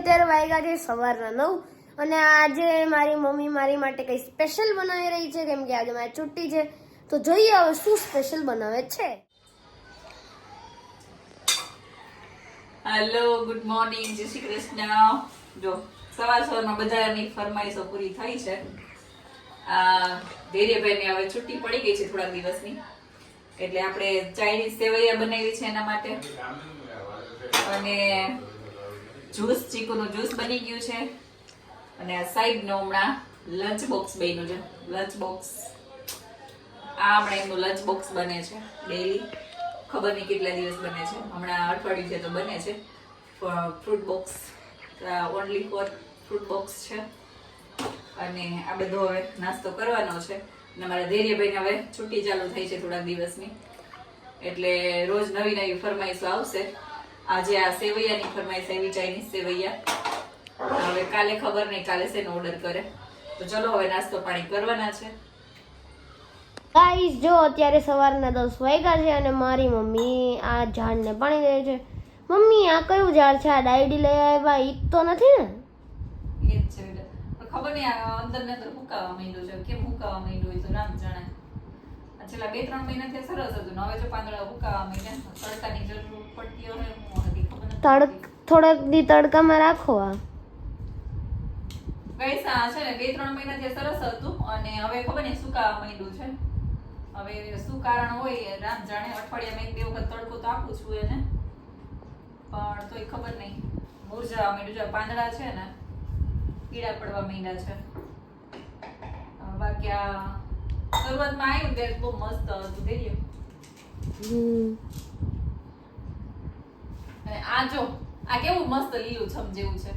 અત્યારે વાગ્યા છે સવારના 9 અને આજે મારી મમ્મી મારી માટે કંઈ સ્પેશિયલ બનાવી રહી છે કેમ કે આજે મારી છુટ્ટી છે. તો જોઈએ હવે શું સ્પેશિયલ બનાવે છે. હેલો, ગુડ મોર્નિંગ, જય શ્રી કૃષ્ણ. જો સવારમાં બધાની ફરમાઈશો પૂરી થઈ છે. ધૈર્યભાઈની હવે છુટ્ટી પડી ગઈ છે થોડાક દિવસની, એટલે આપણે ચાઇનીઝ સેવૈયા બનાવી છે એના માટે, અને જ્યુસ, ચીકુનું જ્યુસ બની ગયું છે, અને આ સાઈડનો હમણાં લંચ બોક્સ બન્યું છે. લંચ બોક્સ આ હમણાં એમનું લંચ બોક્સ બને છે ડેઈલી, ખબર નહીં કેટલા દિવસ બને છે, હમણાં અઠવાડિયું છે તો બને છે. Fruit box, only four fruit box છે. અને આ બધો હવે નાસ્તો કરવાનો છે. અને મારા ધૈર્યભાઈને હવે છુટ્ટી ચાલુ થઈ છે થોડાક દિવસની, એટલે રોજ નવી નવી ફરમાઈશો આવશે. આજે આ સેવૈયાની ફરમાઈશ આવી, ચાઇનીઝ સેવૈયા. હવે કાલે ખબર નહીં કાલે શેનો ઓર્ડર કરે. તો ચલો હવે નાસ્તો પાણી કરવાના છે. ગાઈસ જો અત્યારે સવારના 10 વાગ્યા છે અને મારી મમ્મી આ ઝાડને પાણી દે છે. મમ્મી આ કયું ઝાડ છે? આ ડાયડી લઈ આવ્યા ઈ તો નથી ને? એ જ છે બેટા. પણ ખબર નહીં આ અંદર ને અંદર હુકાવા માંડ્યું છે. કેમ હુકાવા માંડ્યું હોય તો રામ જાણે. આ છેલ્લા 2-3 મહિનાથી સરસ હતું ને હવે જો પાંદડા હુકાવા માંડ્યા. તડકાની જરૂર પડતી હોય હું હતી ખબર નથી. થોડાક દી તડકામાં રાખો. આ ગાઈસ આ છે ને 2-3 મહિનાથી સરસ હતું અને હવે ખબર નહીં સુકાવા માંડ્યું છે. હવે શું કારણ હોય રામ જાણે. અઠવાડિયામાં 1-2 વખત તડકો તો આપું છું એને, પણ તોય ખબર નહીં મુરઝાવા માંડ્યું છે. પાંદડા છે ને કીડા પડવા માંડ્યા છે. બાકી આ શરૂઆતમાં આવ્યું ત્યારે બહુ મસ્ત હતું ધૈર્ય. અને આ જો આ કેવું મસ્ત લીલું છમ જેવું છે.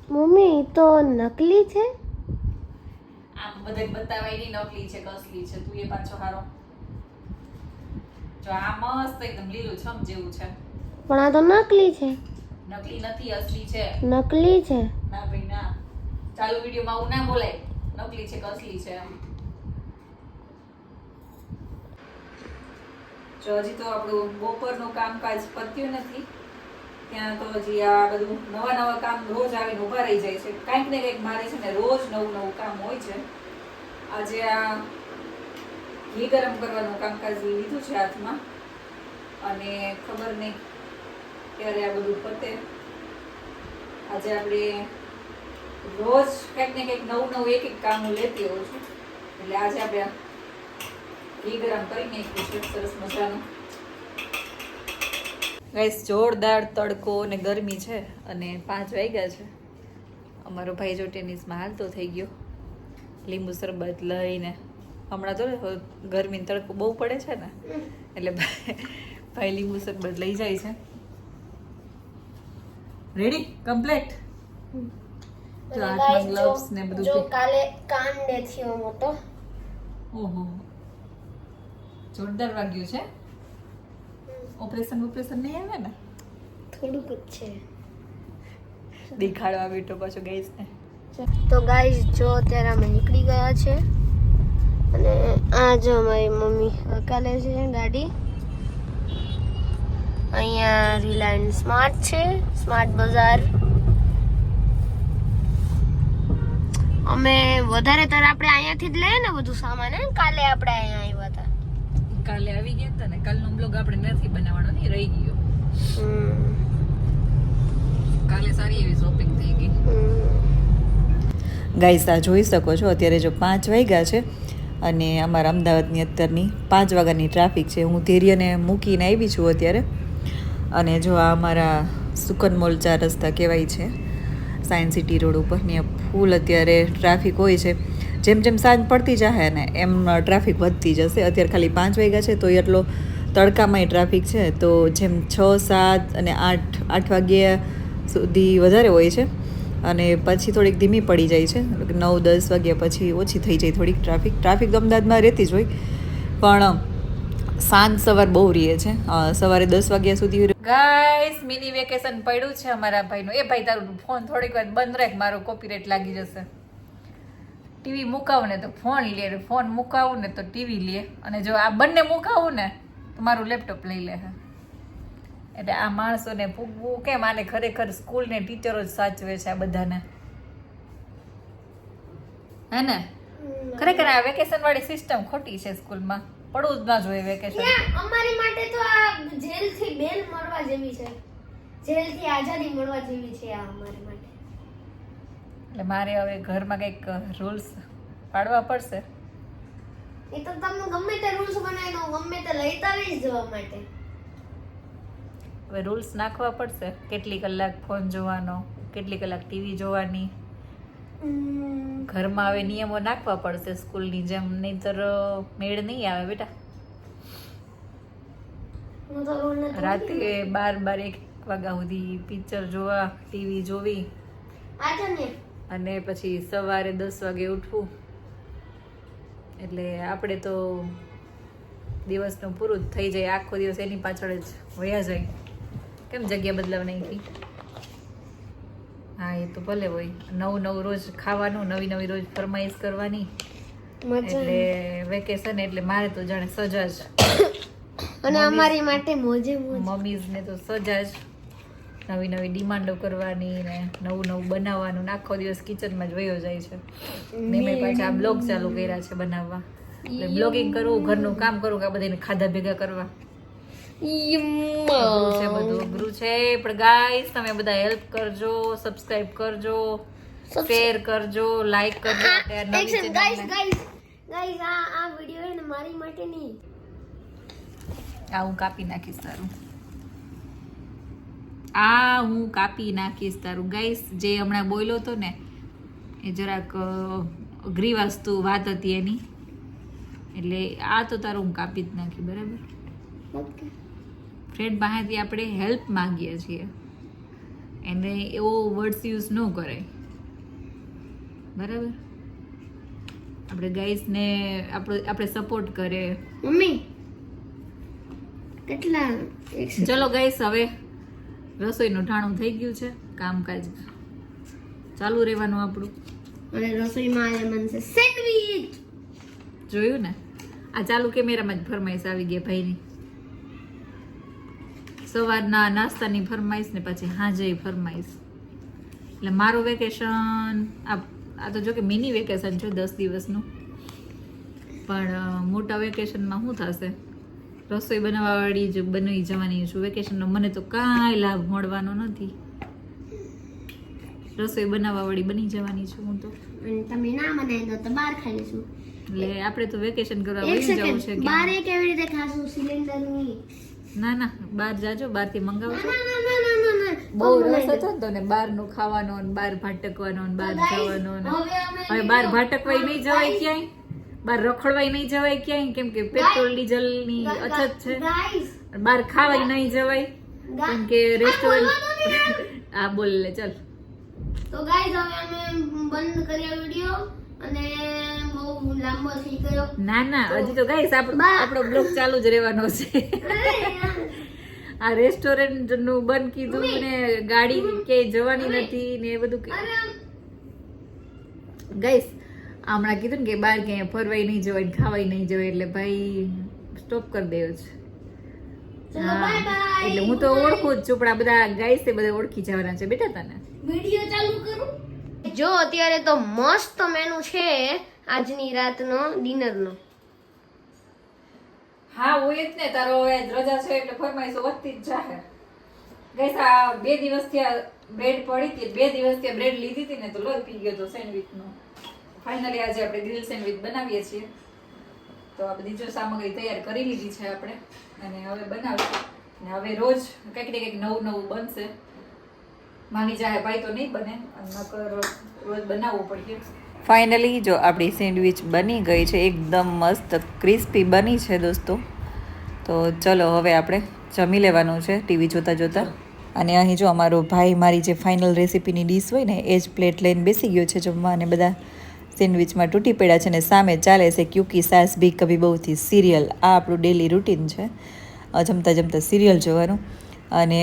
મમ્મી તો નકલી છે. આમ બધે બતાવાય નહીં નકલી છે કે અસલી છે. તું એ પાછો હારો જો આ મસ્ત એકદમ લીલું છમ જેવું છે. પણ આ તો નકલી છે. નકલી નથી, અસલી છે. નકલી છે. ના ભાઈ ના, ચાલુ વિડીયોમાં આવું ના બોલાય. નકલી છે કે અસલી છે એમ. જો હજી તો આપણું બપોરનું કામકાજ પત્યું નથી, ત્યાં તો હજી આ બધું નવા કામ રોજ આવીને ઉભા રહી જાય છે. કાંઈક ને કંઈક મારે છે ને રોજ નવું કામ હોય છે. આજે આ ઘી ગરમ કરવાનું કામકાજ લીધું છે હાથમાં, અને ખબર નહીં ત્યારે આ બધું પતે. આજે આપણે રોજ કંઈક ને કંઈક નવું એક કામ હું લેતી હોઉં છું, એટલે આજે આપણે ઘી ગરમ કરી નાખ્યું છે સરસ મજાનું. ગાઈસ જોરદાર તડકો અને ગરમી છે અને 5 વાગ્યા છે. અમારો ભાઈ જો ટેનિસમાં હાલતો થઈ ગયો લીંબુ શરબત લઈને. હમણાં તો ગરમી તડકો બહુ પડે છે ને, એટલે ભાઈ લીંબુ શરબત લઈ જાય છે. Ready complete. જો હાથમાં ગ્લોવ્સ ને બધું. જો કાલે કાન થયો મોટો. ઓહો જોરદાર વાગ્યું છે. ઓપરેશન નહીં આવે ને? થોડુંક જ છે. દેખાડવા બેઠો પાછો ગાઈસ ને. તો ગાઈસ જો અત્યારે અમે નીકળી ગયા છે અને આ જો અમારી મમ્મી હકાલે છે ગાડી. અહીંયા રિલાયન્સ સ્માર્ટ છે, સ્માર્ટ બજાર. અમે વધારે તર આપણે અહીંયાથી જ લઈએ ને બધું સામાન. કાલે આપણે અહીંયા આવ્યા હતા. કાલે આવી ગયા હતા ને, કાલનો બ્લોગ આપણે નથી બનાવવાનો, નહીં રહી ગયો. કાલે સારી એવી શોપિંગ થઈ ગઈ. ગાઈસ આ જોઈ શકો છો અત્યારે જો 5 વાગ્યા છે અને અમારા અમદાવાદની અત્યારની 5 વાગ્યાની ટ્રાફિક છે. હું ધૈર્યને મૂકીને આવી છું અત્યારે. અને જો આ અમારા સુકન મોલ 4 રસ્તા કહેવાય છે, સાયન્સ સિટી રોડ ઉપર. ત્યાં ફૂલ અત્યારે ટ્રાફિક હોય છે. જેમ જેમ સાંજ પડતી જશે ને એમ ટ્રાફિક વધતી જશે. અત્યારે ખાલી 5 વાગ્યા છે તો એટલો તડકામાંય ટ્રાફિક છે. તો જેમ 6, 7 અને 8 વાગ્યા સુધી વધારે હોય છે અને પછી થોડીક ધીમી પડી જાય છે. 9-10 વાગ્યા પછી ઓછી થઈ જાય થોડીક ટ્રાફિક. ટ્રાફિક તો અમદાવાદમાં રહેતી જ હોય, પણ સાંજ સવાર બહુ રહે છે. સવારે 10 વાગ્યા સુધી. ગાઈસ મિની વેકેશન પડ્યું છે અમારા ભાઈનું. એ ભાઈ તારું ફોન થોડીક વાર બંધ રાખ, મારો કોપીરાઇટ લાગી જશે. ટીવી મુકાવું ને તો ફોન લે, ફોન મુકાવું ને તો ટીવી લે, અને જો આ બંને મુકાવું ને તો મારું લેપટોપ લઈ લે. એટલે આ માણસોને પૂગવું કેમ, આને ખરેખર સ્કૂલ ને ટીચરો જ સાચવે છે આ બધાને, હે ને? ખરેખર આ વેકેશન વાળી સિસ્ટમ ખોટી છે. સ્કૂલમાં પડવું જ ના જોઈએ વેકેશન. અમારી માટે તો આ જેલ થી બેલ મળવા જેવી છે, જેલ થી આઝાદી મળવા જેવી છે આ અમારી માટે. એટલે મારે હવે ઘરમાં કંઈક રૂલ્સ પાડવા પડશે. એ તો તમે ગમે તે રૂલ્સ બનાવી દો, ગમે તે લઈતા આવી જવા માટે. હવે રૂલ્સ નાખવા પડશે, કેટલી કલાક ફોન જોવાનો, કેટલી કલાક ટીવી જોવાની. ઘરમાં હવે નિયમો નાખવા પડશે સ્કૂલની જેમ, નહીંતર મેળ નહીં આવે બેટા. રાતે 12-1 વાગ્યા સુધી પિક્ચર જોવા, ટીવી જોવી, અને પછી સવારે 10 વાગે ઉઠવું. એટલે આપણે તો દિવસનું પૂરું જ થઈ જાય, આખો દિવસ એની પાછળ જ વયા જાય. કેમ જગ્યા બદલાવ નાખી? હા, એ તો ભલે હોય. નવું રોજ ખાવાનું, નવી રોજ ફરમાઈશ કરવાની. એટલે વેકેશન એટલે મારે તો જાણે સજા જ. અને અમારી માટે મોજે મોજ. મમ્મીઝ ને તો સજા જ. નવી ડિમાન્ડો કરવાની ને નવું બનાવવાનું. આખો દિવસ કિચનમાં જ વયો જાય છે. મેં પાછા બ્લોગ ચાલુ કર્યા છે બનાવવા. એટલે બ્લોગિંગ કરવું, ઘરનું કામ કરવું, આ બધાને ખાધા ભેગા કરવા. બધું અઘરું છે. પણ ગાઈસ, તમે બધા હેલ્પ કરજો, સબસ્ક્રાઇબ કરજો, શેર કરજો, લાઈક કરજો. ગાઈસ આ વિડિયો હે ને મારી માટે નહીં. આ હું કાપી નાખીશ તારું. ગાઈસ, જે હમણાં બોલ્યો હતો ને એ જરાક અઘરી વસ્તુ વાત હતી એની, એટલે આ તો તારું હું કાપી જ નાખી. બરાબર? ઓકે. ફ્રેન્ડ પાસેથી આપણે હેલ્પ માંગીએ છીએ, એને એવો વર્ડ્સ યુઝ ન કરાય. બરાબર? આપણે ગાઈસને આપણે સપોર્ટ કરે. મમ્મી કેટલા? ચલો ગાઈસ, હવે રસોઈનું ઠાણું થઈ ગયું છે, કામકાજ ચાલુ રહેવાનું આપણું. અને રસોઈમાં આજે બનશે સેન્ડવિચ. જોયું ને? આ ચાલુ કેમેરામાં જ ફરમાઈશ આવી ગયા ભાઈની. સવારના નાસ્તાની ફરમાઈશ ને પછી હાજે ફરમાઈશ. એટલે મારું વેકેશન આ તો જો કે મિની વેકેશન છે 10 દિવસનું, પણ મોટા વેકેશનમાં શું થશે? રસોઈ બનાવવાવાળી જ બની જવાની છું. વેકેશનનો મને તો કાંઈ લાભ મળવાનો નથી. રસોઈ બનાવવાવાળી બની જવાની છું હું તો. તમે ના બનાવી દો તો બહાર ખાઈ લઈશું. એટલે આપણે તો વેકેશન કરવા વહી જવું છે. બહાર કેવી રીતે ખાશું? સિલિન્ડરની ના, બહાર જાજો, બહારથી મંગાવજો. બહુ રસ હતો ને તને બહારનું ખાવાનો ને બહાર ભાટકવાનો ને બહાર જવાનો ને. હવે બહાર ભાટકવાય નહીં જવાય ક્યાંય, બહાર રખડવાય નહીં જવાય ક્યાંય, કેમ કે પેટ્રોલ ડીઝલ ની અછત છે. બહાર ખાવાય નહીં જવાય કેમ કે રેસ્ટોરન્ટ. હા બોલ લે ચાલ. તો ગાઈસ, હવે અમે બંધ કર્યા વિડિયો અને બહુ લાંબો થઈ ગયો. ના, હજી તો ગાઈસ આપણો બ્લોગ ચાલુ જ રહેવાનો છે. આ રેસ્ટોરન્ટ નું બંધ કીધું ને ગાડી ક્યાંય જવાની નથી ને એ બધું. ગાઈસ, હમણાં કીધું ને કે બહાર ક્યાંય ફરવાય નહીં જવાય ને ખાવાય નહીં જવાય, એટલે ભાઈ સ્ટોપ કરી દેવો છે. એટલે હું તો ઓળખું જ છું, પણ આ બધા ગાઈસ એ બધા ઓળખી જવાના છે બેટા. તને વિડિયો ચાલુ કરું. જો અત્યારે તો મસ્ત મેનુ છે આજની રાતનો ડિનરનો. હા હોય જ ને, તારો હવે રજા છે એટલે ફરમાઈશો વધતી જ જાહે. ગાઈસ, આ 2 દિવસથી આ બ્રેડ પડી હતી, 2 દિવસથી બ્રેડ લીધી હતી ને તો લોહી પી ગયો તો સેન્ડવિચનો. ફાઇનલી આજે આપણે ગ્રીલ સેન્ડવિચ બનાવીએ છીએ. તો આ બધી જો સામગ્રી તૈયાર કરી લીધી છે આપણે, અને હવે બનાવીશું. અને હવે રોજ કંઈક ને કંઈક નવું બનશે. માની જાય ભાઈ તો નહીં બને, નકર રોજ બનાવવું પડશે. ફાઇનલી જો આપણી સેન્ડવિચ બની ગઈ છે, એકદમ મસ્ત ક્રિસ્પી બની છે દોસ્તો. તો ચલો હવે આપણે જમી લેવાનું છે ટીવી જોતા. અને અહીં જો અમારો ભાઈ મારી જે ફાઇનલ રેસીપીની ડીશ હોય ને એ જ પ્લેટ લઈને બેસી ગયો છે જમવા, અને બધા સેન્ડવિચમાં તૂટી પડ્યા છે. ને સામે ચાલે છે ક્યુકી સાસ ભી કભી બહુથી સિરિયલ. આ આપણું ડેલી રૂટીન છે, જમતા સિરિયલ જોવાનું. અને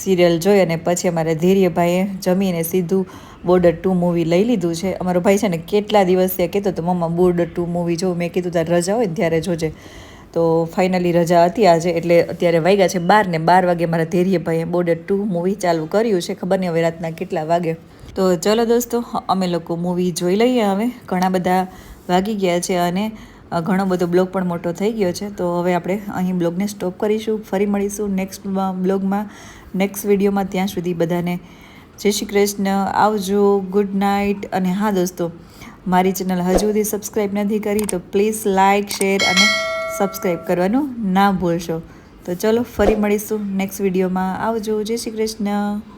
સિરિયલ જોઈ અને પછી અમારા ધીર્યભાઈએ જમીને સીધું બોર્ડર 2 મૂવી લઈ લીધું છે. અમારો ભાઈ છે ને કેટલા દિવસથી કહેતો હતો મમ્મા બોર્ડર 2 મૂવી જોઉં. મેં કીધું તારે રજા હોય ને ત્યારે જોજે. તો ફાઇનલી રજા હતી આજે, એટલે અત્યારે વાગ્યા છે 12 ને 12 વાગે મારા ધૈર્યભાઈએ બોર્ડર 2 મૂવી ચાલુ કર્યું છે. ખબર નહીં હવે રાતના કેટલા વાગે. તો ચલો દોસ્તો, અમે લોકો મૂવી જોઈ લઈએ. હવે ઘણા બધા વાગી ગયા છે અને ઘણો બધો બ્લોગ પણ મોટો થઈ ગયો છે. તો હવે આપણે અહીં બ્લોગને સ્ટોપ કરીશું. ફરી મળીશું નેક્સ્ટ બ્લોગમાં, નેક્સ્ટ વિડીયોમાં. ત્યાં સુધી બધાને જય શ્રી કૃષ્ણ, આવજો, ગુડ નાઇટ. અને હા દોસ્તો, મારી ચેનલ હજુ સુધી સબસ્ક્રાઈબ નથી કરી તો પ્લીઝ લાઇક, શેર અને સબસ્ક્રાઈબ કરવાનું ના ભૂલશો. તો ચલો ફરી મળીશું નેક્સ્ટ વિડીયોમાં. આવજો, જય શ્રી કૃષ્ણ.